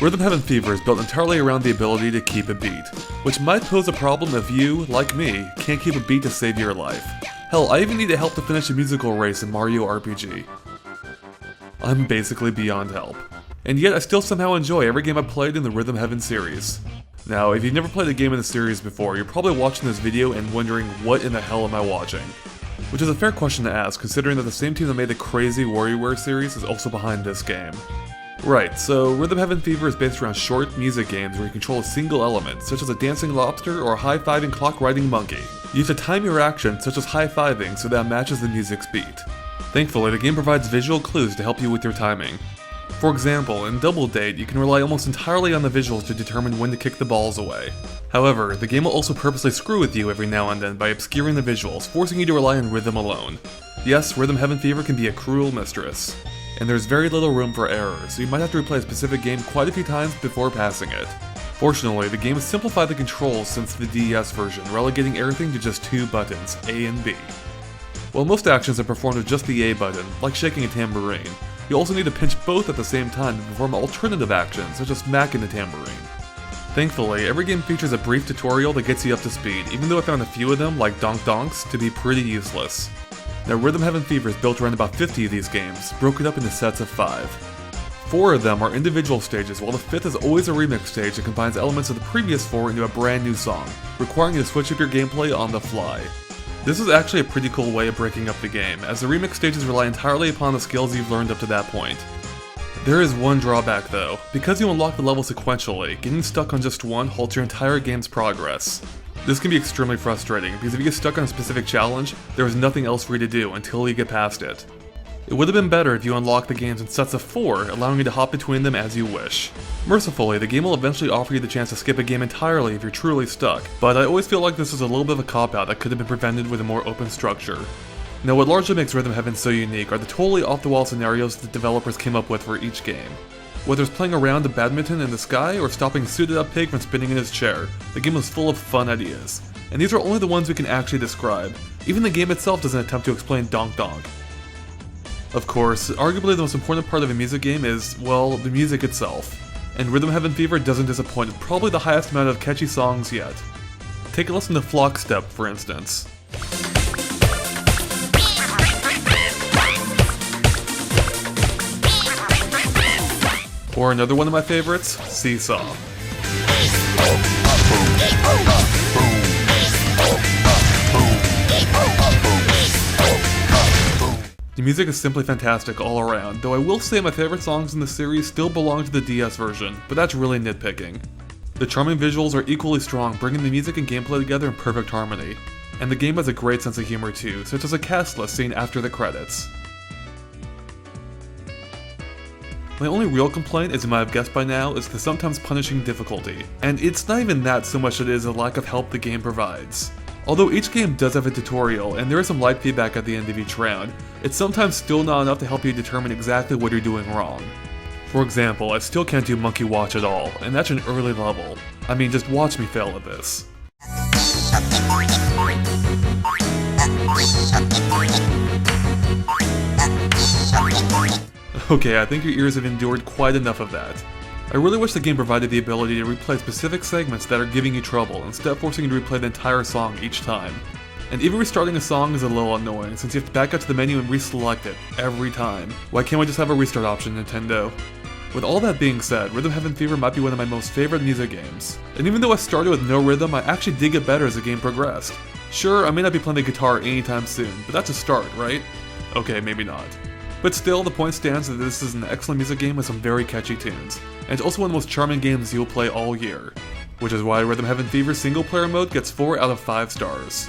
Rhythm Heaven Fever is built entirely around the ability to keep a beat, which might pose a problem if you, like me, can't keep a beat to save your life. Hell, I even needed help to finish a musical race in Mario RPG. I'm basically beyond help. And yet I still somehow enjoy every game I've played in the Rhythm Heaven series. Now, if you've never played a game in the series before, you're probably watching this video and wondering what in the hell am I watching? Which is a fair question to ask, considering that the same team that made the crazy WarioWare series is also behind this game. Right, so Rhythm Heaven Fever is based around short music games where you control a single element, such as a dancing lobster or a high-fiving clock-riding monkey. You have to time your actions, such as high-fiving, so that it matches the music's beat. Thankfully, the game provides visual clues to help you with your timing. For example, in Double Date, you can rely almost entirely on the visuals to determine when to kick the balls away. However, the game will also purposely screw with you every now and then by obscuring the visuals, forcing you to rely on rhythm alone. Yes, Rhythm Heaven Fever can be a cruel mistress. And there's very little room for error, so you might have to replay a specific game quite a few times before passing it. Fortunately, the game has simplified the controls since the DS version, relegating everything to just two buttons, A and B. While most actions are performed with just the A button, like shaking a tambourine, you also need to pinch both at the same time to perform alternative actions, such as smacking the tambourine. Thankfully, every game features a brief tutorial that gets you up to speed, even though I found a few of them, like Donk Donks, to be pretty useless. Now, Rhythm Heaven Fever is built around about 50 of these games, broken up into sets of 5. 4 of them are individual stages, while the 5th is always a remix stage that combines elements of the previous 4 into a brand new song, requiring you to switch up your gameplay on the fly. This is actually a pretty cool way of breaking up the game, as the remix stages rely entirely upon the skills you've learned up to that point. There is one drawback though. Because you unlock the level sequentially, getting stuck on just one halts your entire game's progress. This can be extremely frustrating, because if you get stuck on a specific challenge, there is nothing else for you to do until you get past it. It would have been better if you unlocked the games in sets of 4, allowing you to hop between them as you wish. Mercifully, the game will eventually offer you the chance to skip a game entirely if you're truly stuck, but I always feel like this is a little bit of a cop-out that could have been prevented with a more open structure. Now, what largely makes Rhythm Heaven so unique are the totally off-the-wall scenarios that developers came up with for each game. Whether it's playing a round of badminton in the sky or stopping a suited-up pig from spinning in his chair, the game was full of fun ideas. And these are only the ones we can actually describe. Even the game itself doesn't attempt to explain Donk Donk. Of course, arguably the most important part of a music game is, well, the music itself. And Rhythm Heaven Fever doesn't disappoint with probably the highest amount of catchy songs yet. Take a listen to Flock Step, for instance. Or another one of my favorites, Seesaw. The music is simply fantastic all around, though I will say my favorite songs in the series still belong to the DS version, but that's really nitpicking. The charming visuals are equally strong, bringing the music and gameplay together in perfect harmony. And the game has a great sense of humor too, such as a cast list seen after the credits. My only real complaint, as you might have guessed by now, is the sometimes punishing difficulty. And it's not even that so much as it is a lack of help the game provides. Although each game does have a tutorial, and there is some light feedback at the end of each round, it's sometimes still not enough to help you determine exactly what you're doing wrong. For example, I still can't do Monkey Watch at all, and that's an early level. I mean, just watch me fail at this. Okay, I think your ears have endured quite enough of that. I really wish the game provided the ability to replay specific segments that are giving you trouble, instead of forcing you to replay the entire song each time. And even restarting a song is a little annoying, since you have to back up to the menu and reselect it every time. Why can't we just have a restart option, Nintendo? With all that being said, Rhythm Heaven Fever might be one of my most favorite music games. And even though I started with no rhythm, I actually did get better as the game progressed. Sure, I may not be playing the guitar anytime soon, but that's a start, right? Okay, maybe not. But still, the point stands that this is an excellent music game with some very catchy tunes, and it's also one of the most charming games you'll play all year, which is why Rhythm Heaven Fever's single player mode gets 4 out of 5 stars.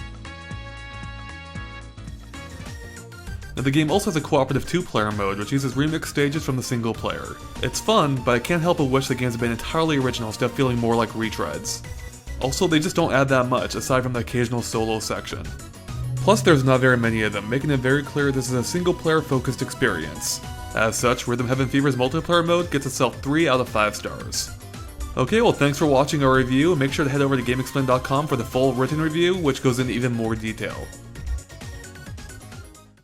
Now, the game also has a cooperative 2-player mode, which uses remix stages from the single player. It's fun, but I can't help but wish the games had been entirely original instead of feeling more like retreads. Also, they just don't add that much, aside from the occasional solo section. Plus, there's not very many of them, making it very clear this is a single-player focused experience. As such, Rhythm Heaven Fever's multiplayer mode gets itself 3 out of 5 stars. Okay, well thanks for watching our review, and make sure to head over to GameXplain.com for the full written review, which goes into even more detail.